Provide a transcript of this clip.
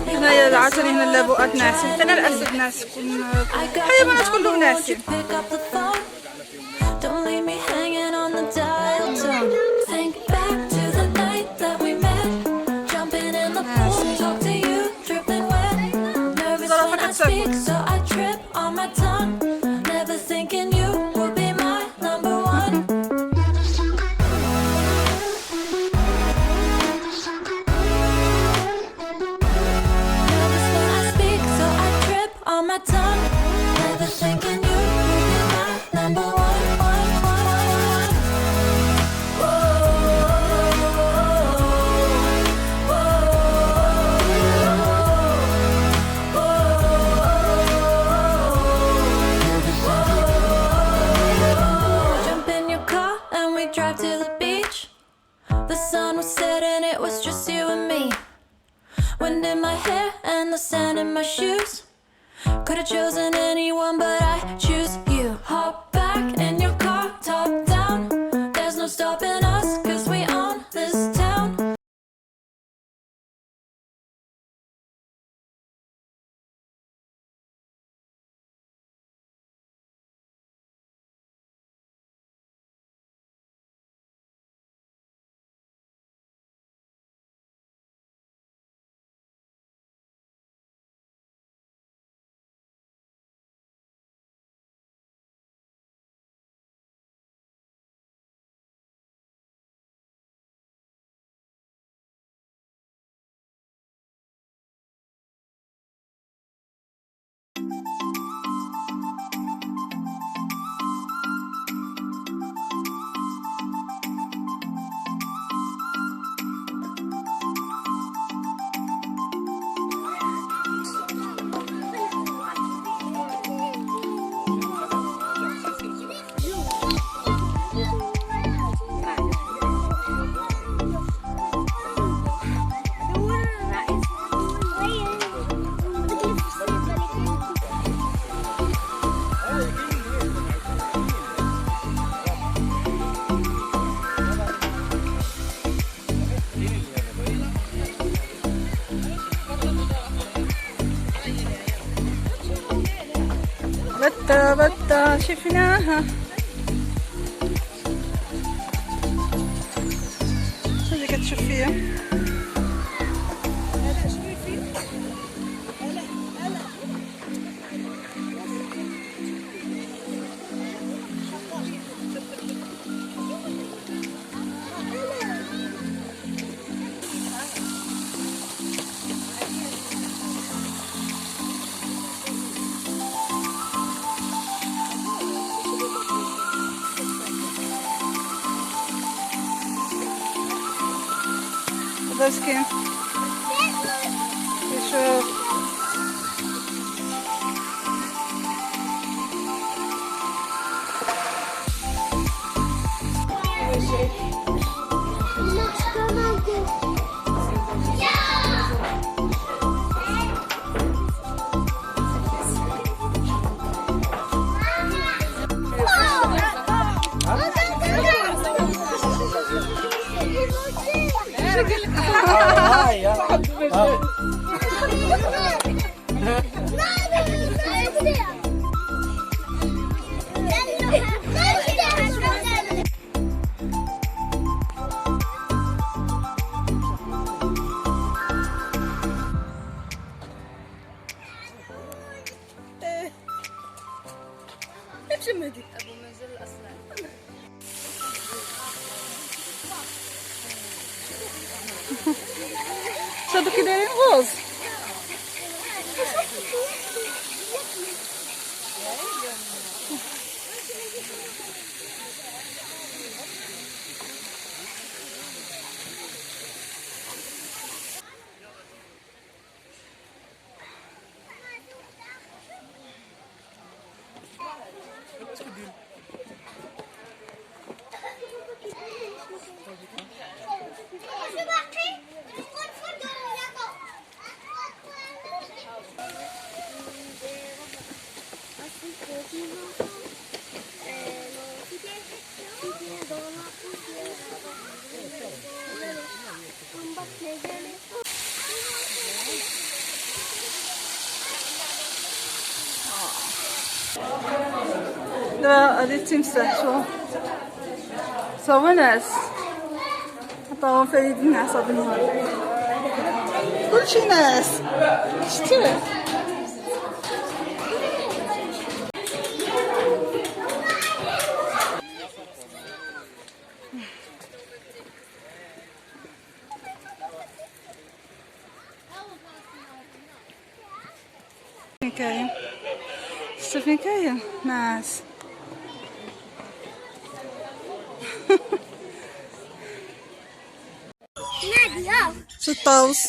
هنايا العجل هنا اللابؤات ناسين، هنا الأسد ناس، الحيوانات كلهم ناسين. صراحة كتسافر. Drive to the beach. The sun was setting, it was just you and me. Wind in my hair and the sand in my shoes. Could have chosen anyone, but I choose you. Hop back in your car, top down. There's no stopping us, 'cause we own this town. بطة شفناها. شو اللي كتشوف فيها؟ بس كيف يشوف امشي مهدي ابو منزل اصلا. شادو كي دايرين غوز. دابا هادي التمساح شو هو ناس عطاهم في يد الناس هاد النهار كلشي ناس شتي فين كاين شتي فين كاين ناس شو الطاوس